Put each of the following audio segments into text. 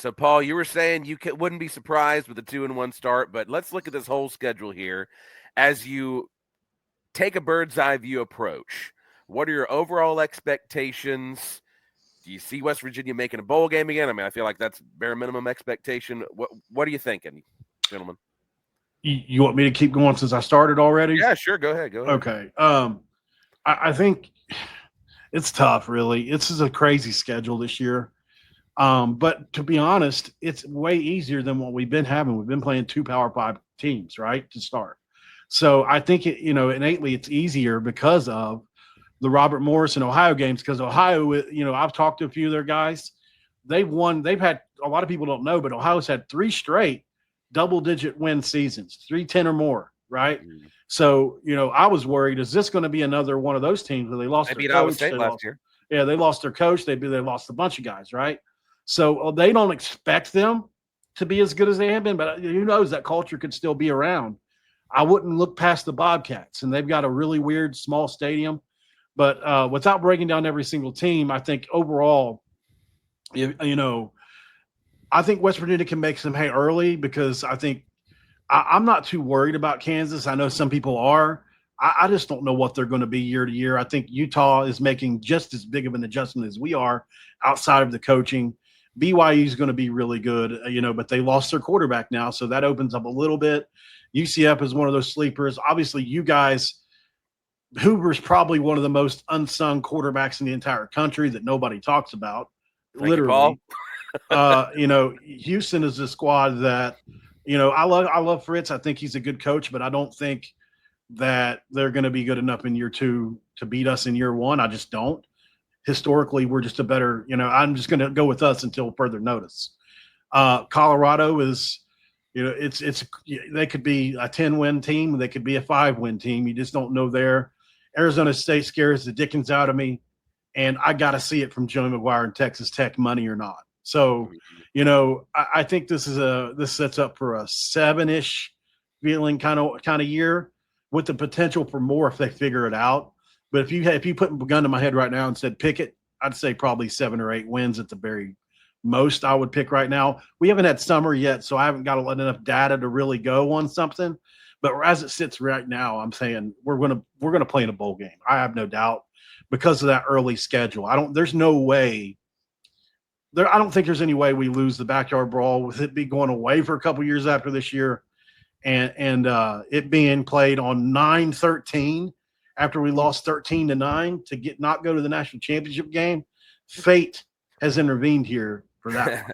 So, Paul, you were saying wouldn't be surprised with a 2-1 start, but let's look at this whole schedule here as you take a bird's eye view approach. What are your overall expectations? Do you see West Virginia making a bowl game again? I mean, I feel like that's bare minimum expectation. What are you thinking, gentlemen? You want me to keep going since I started already? Yeah, sure. Go ahead. Okay. I think it's tough, really. This is a crazy schedule this year. But to be honest, it's way easier than what we've been having. We've been playing 2 Power 5 teams, right, to start. So I think innately it's easier because of the Robert Morris and Ohio games. Because Ohio, I've talked to a few of their guys. They've won. They've had, a lot of people don't know, but Ohio's had 3 straight double-digit win seasons, 3-10 or more, right? Mm-hmm. So, I was worried, is this going to be another one of those teams where they lost their coach? Iowa State last year. Yeah, they lost their coach. They lost a bunch of guys, right? So they don't expect them to be as good as they have been, but who knows, that culture could still be around. I wouldn't look past the Bobcats, and they've got a really weird small stadium. But without breaking down every single team, I think overall, I think West Virginia can make some hay early because I think I'm not too worried about Kansas. I know some people are. I just don't know what they're going to be year to year. I think Utah is making just as big of an adjustment as we are outside of the coaching. BYU is going to be really good, but they lost their quarterback now, so that opens up a little bit. UCF is one of those sleepers. Obviously, you guys, Hoover's probably one of the most unsung quarterbacks in the entire country that nobody talks about. Thank literally. You, Paul. Houston is a squad that, I love Fritz. I think he's a good coach, but I don't think that they're going to be good enough in year 2 to beat us in year 1. I just don't. Historically, we're just a better, I'm just going to go with us until further notice. Colorado is, they could be a 10-win team. They could be a 5-win team. You just don't know there. Arizona State scares the dickens out of me. And I got to see it from Joey McGuire and Texas Tech, money or not. So, I think this sets up for a 7-ish feeling kind of year with the potential for more if they figure it out. But if you put a gun to my head right now and said pick it, I'd say probably 7 or 8 wins at the very most I would pick right now. We haven't had summer yet, so I haven't got enough data to really go on something. But as it sits right now, I'm saying we're gonna play in a bowl game. I have no doubt because of that early schedule. I don't think there's any way we lose the backyard brawl with it be going away for a couple years after this year, and it being played on 9/13 after we lost 13-9 to not go to the national championship game. Fate has intervened here for that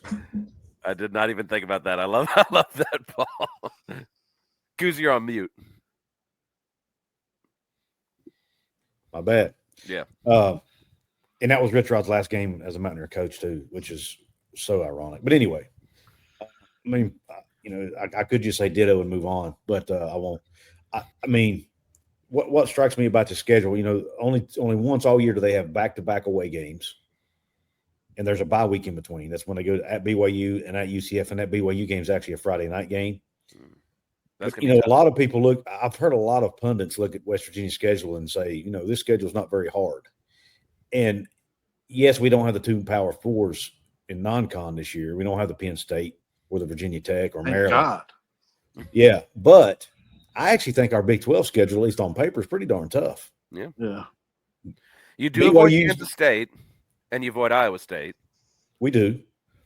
one. I did not even think about that. I love that, Paul. Couz, you're on mute. My bad. Yeah. And that was Rich Rod's last game as a Mountaineer coach too, which is so ironic. But anyway, I mean, I could just say ditto and move on, but I won't. I mean, what strikes me about the schedule, only once all year do they have back-to-back away games, and there's a bye week in between. That's when they go at BYU and at UCF, and that BYU game is actually a Friday night game. A lot of people I've heard a lot of pundits look at West Virginia's schedule and say, this schedule is not very hard. And yes, we don't have the 2 Power 4s in non-con this year. We don't have the Penn State or the Virginia Tech or Maryland. God. Yeah, but I actually think our Big 12 schedule, at least on paper, is pretty darn tough. Yeah. You do avoid Kansas State, and you avoid Iowa State. We do,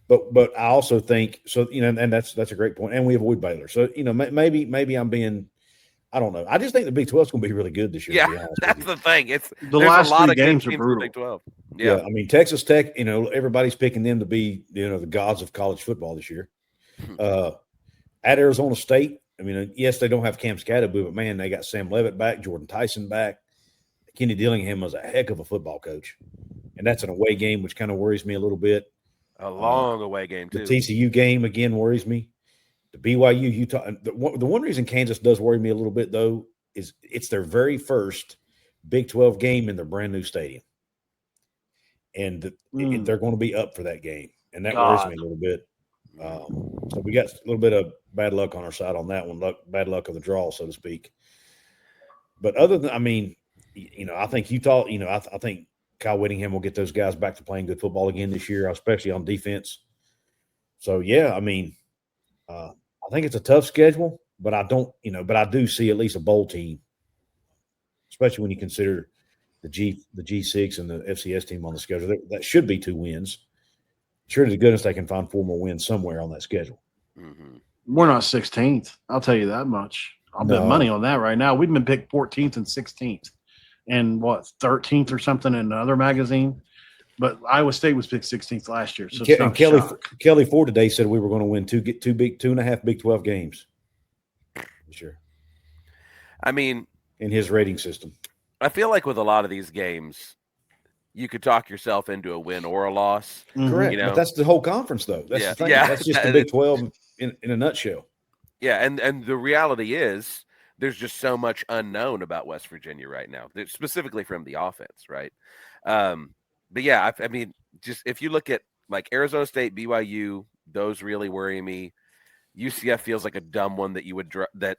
but I also think so. And that's a great point. And we avoid Baylor. So maybe I'm being, I don't know. I just think the Big 12 is going to be really good this year. Yeah, that's the thing. The last 3 games are brutal. Big 12. Yeah, I mean Texas Tech. Everybody's picking them to be the gods of college football this year. At Arizona State. I mean, yes, they don't have Cam Scatterby, but man, they got Sam Levitt back, Jordan Tyson back. Kenny Dillingham was a heck of a football coach, and that's an away game, which kind of worries me a little bit. A long away game too. The TCU game again worries me. The BYU Utah. The one reason Kansas does worry me a little bit though is it's their very first Big 12 game in their brand new stadium, and they're going to be up for that game, and that worries me a little bit. So we got a little bit of bad luck on our side on that one, bad luck of the draw, so to speak. But other than, I think Utah, I think Kyle Whittingham will get those guys back to playing good football again this year, especially on defense. So, yeah, I mean, I think it's a tough schedule, but I don't, but I do see at least a bowl team, especially when you consider the G6 and the FCS team on the schedule. That should be 2 wins. Sure to goodness they can find 4 more wins somewhere on that schedule. Mm-hmm. We're not 16th. I'll tell you that much. I'll bet money on that right now. We've been picked 14th and 16th, and 13th or something in another magazine. But Iowa State was picked 16th last year. So and Kelly Ford today said we were going to win 2.5 Big 12 games this year. I mean, in his rating system, I feel like with a lot of these games, you could talk yourself into a win or a loss. Correct. But that's the whole conference, though. That's the thing. That's just the Big 12 in a nutshell. Yeah, and the reality is there's just so much unknown about West Virginia right now, specifically from the offense, right? But yeah, I mean, just if you look at like Arizona State, BYU, those really worry me. UCF feels like a dumb one that you would like,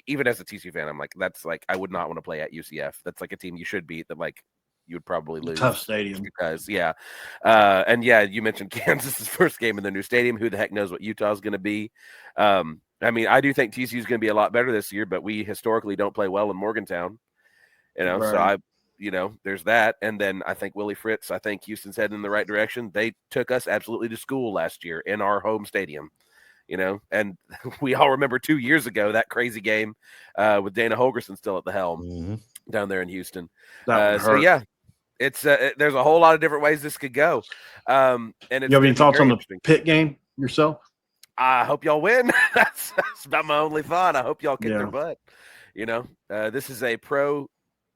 even as a TCU fan, I'm like, that's like I would not want to play at UCF. That's like a team you should beat that like you would probably lose. Tough stadium. Because and yeah, you mentioned Kansas's first game in their new stadium. Who the heck knows what Utah's going to be? I mean, I do think TCU is going to be a lot better this year, but we historically don't play well in Morgantown. Right. So there's that. And then I think Willie Fritz, I think Houston's heading in the right direction. They took us absolutely to school last year in our home stadium, and we all remember 2 years ago, that crazy game with Dana Holgerson still at the helm down there in Houston. So yeah, it's there's a whole lot of different ways this could go. And it's you have any thoughts on the Pitt game yourself? I hope y'all win. That's about my only thought. I hope y'all kick their butt. This is a pro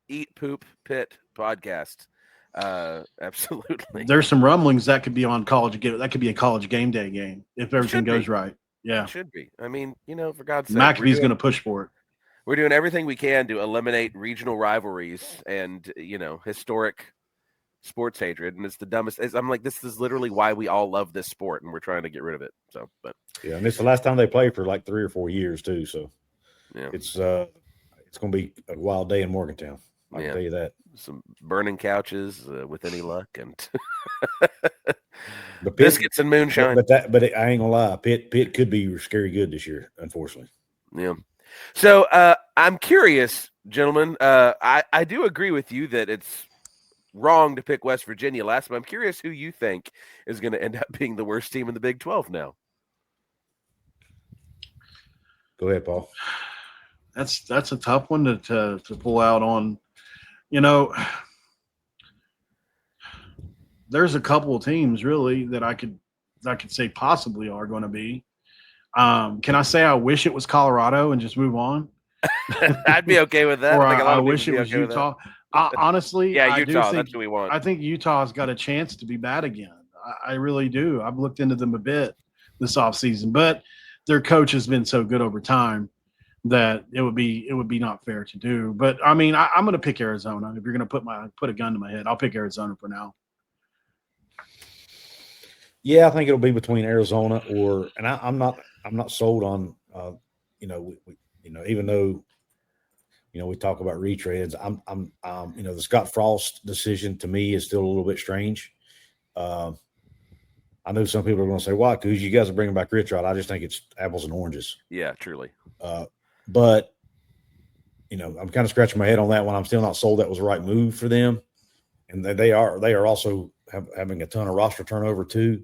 eat poop Pitt podcast. Absolutely. There's some rumblings that could be on that could be a college game day game if everything goes right. Yeah, it should be. I mean, for God's sake, McAfee's going to push for it. We're doing everything we can to eliminate regional rivalries and historic sports hatred, and it's the dumbest. I'm like, this is literally why we all love this sport, and we're trying to get rid of it. So, but yeah, and it's the last time they play for like 3 or 4 years too. So, yeah, it's going to be a wild day in Morgantown. I can tell you that. Some burning couches with any luck, and biscuits and moonshine. But I ain't gonna lie, Pitt could be scary good this year, unfortunately. Yeah. So I'm curious, gentlemen. I do agree with you that it's wrong to pick West Virginia last, but I'm curious who you think is going to end up being the worst team in the Big 12 now. Go ahead, Paul. That's a tough one to pull out on. There's a couple of teams really that I could say possibly are going to be. Can I say I wish it was Colorado and just move on? I'd be okay with that. Or I wish it was Utah. Honestly, yeah, Utah. That's what we want. I think Utah's got a chance to be bad again. I really do. I've looked into them a bit this offseason, but their coach has been so good over time that it would be not fair to do. But I mean, I'm going to pick Arizona. If you're going to put a gun to my head, I'll pick Arizona for now. Yeah, I think it'll be between Arizona and I'm not sold on even though we talk about retreads. I'm the Scott Frost decision to me is still a little bit strange. I know some people are going to say, "Why? Because you guys are bringing back Rich Rod." I just think it's apples and oranges. Yeah, truly. But I'm kind of scratching my head on that one. I'm still not sold that was the right move for them, and they are also having a ton of roster turnover too.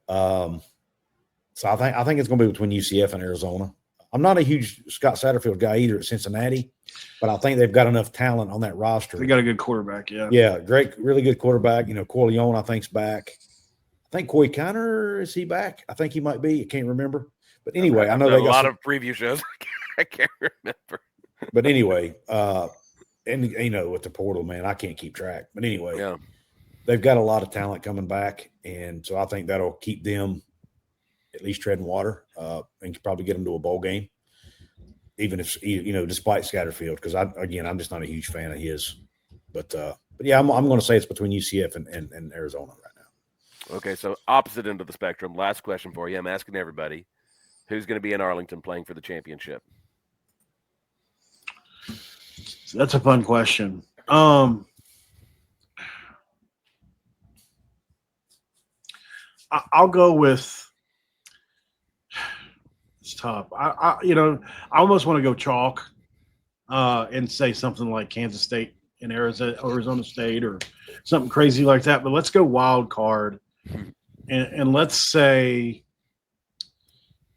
So I think it's going to be between UCF and Arizona. I'm not a huge Scott Satterfield guy either at Cincinnati, but I think they've got enough talent on that roster. They got a good quarterback, yeah. Yeah, great, really good quarterback. Corleone, I think's back. I think Coy Connor, is he back? I think he might be. I can't remember. But anyway, I know they got a lot of preview shows. I can't remember. But anyway, and with the portal, man, I can't keep track. But anyway, they've got a lot of talent coming back, and so I think that'll keep them at least treading water, and probably get them to a bowl game, even if despite Scatterfield, because I'm just not a huge fan of his. But yeah, I'm going to say it's between UCF and Arizona right now. Okay, so opposite end of the spectrum. Last question for you. I'm asking everybody, who's going to be in Arlington playing for the championship? That's a fun question. I'll go with. It's tough. I almost want to go chalk, and say something like Kansas State and Arizona State, or something crazy like that. But let's go wild card, and let's say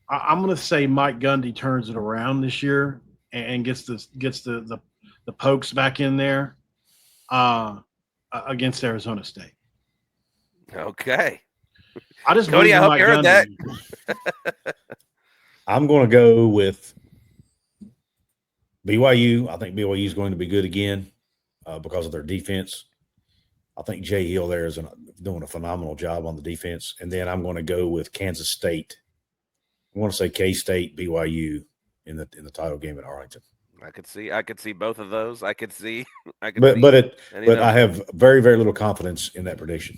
I'm going to say Mike Gundy turns it around this year and gets the Pokes back in there against Arizona State. Okay. I just Cody, believe in I hope Mike you heard Gundy. that. I'm going to go with BYU. I think BYU is going to be good again because of their defense. I think Jay Hill there is doing a phenomenal job on the defense. And then I'm going to go with Kansas State. I want to say K-State, BYU in the title game at Arlington. I could see both of those. I have very, very little confidence in that prediction.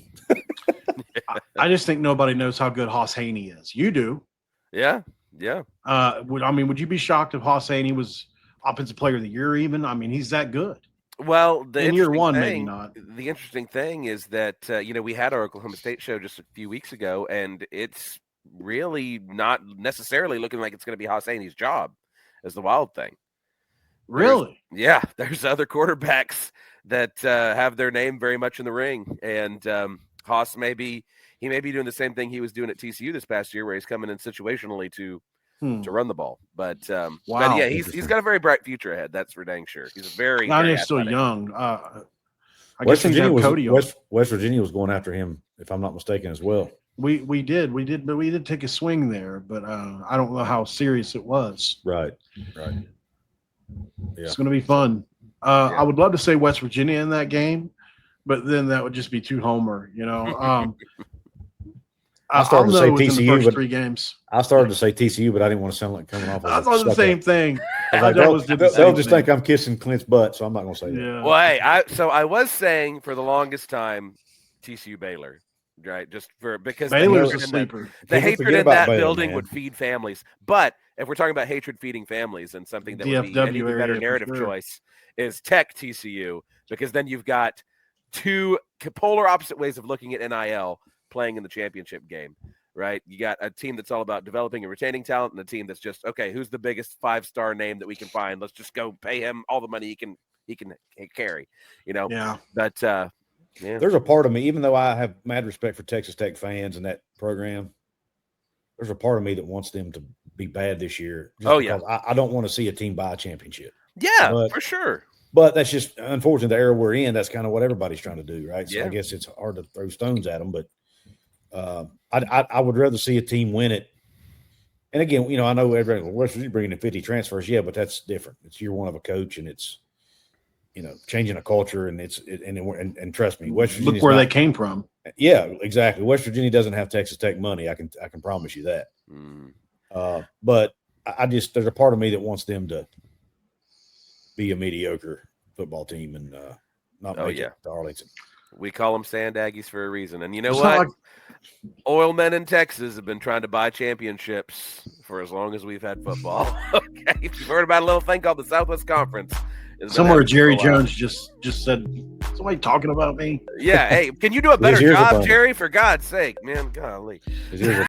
I just think nobody knows how good Hoss Haney is. You do. Yeah. Would you be shocked if Hoss Haney was Offensive Player of the Year even? I mean, he's that good. Well, in year one, maybe not. The interesting thing is that, we had our Oklahoma State show just a few weeks ago, and it's really not necessarily looking like it's going to be Hoss Haney's job as the wild thing. Really? There's other quarterbacks that have their name very much in the ring, and Hoss may be doing the same thing he was doing at TCU this past year, where he's coming in situationally to run the ball. But wow, but yeah, he's got a very bright future ahead. That's for dang sure. He's he's still young. West Virginia was going after him, if I'm not mistaken, as well. We did take a swing there, but I don't know how serious it was. Right. Yeah. It's going to be fun. I would love to say West Virginia in that game, but then that would just be too homer, I started to say TCU, but 3 games. I started to say TCU, but I didn't want to sound like coming off. I thought the same thing. They'll just think I'm kissing Clint's butt, so I'm not going to say that. Well, hey, I was saying for the longest time TCU Baylor, right? Because Baylor's a sleeper. The hatred in that building would feed families. But if we're talking about hatred feeding families, and something that would be an even better narrative choice is Tech TCU, because then you've got two polar opposite ways of looking at NIL playing in the championship game, right? You got a team that's all about developing and retaining talent, and a team that's just, okay, who's the biggest 5-star name that we can find? Let's just go pay him all the money he can carry, Yeah. But there's a part of me, even though I have mad respect for Texas Tech fans and that program, there's a part of me that wants them to be bad this year. I don't want to see a team buy a championship. Yeah, for sure. But that's just, unfortunately, the era we're in. That's kind of what everybody's trying to do, right? So I guess it's hard to throw stones at them, but I would rather see a team win it. And again, I know everybody, West Virginia bringing in 50 transfers, but that's different. It's year one of a coach, and it's changing a culture, and and trust me, West Virginia. Look where they came from. Yeah, exactly. West Virginia doesn't have Texas Tech money. I can promise you that. But there's a part of me that wants them to be a mediocre football team and not make it to Arlington. We call them Sand Aggies for a reason. And you know what? Oil men in Texas have been trying to buy championships for as long as we've had football. Okay. If you've heard about a little thing called the Southwest Conference. Somewhere Jerry Jones just said, somebody talking about me? Yeah. Hey, can you do a better job, Jerry? For God's sake, man. Golly.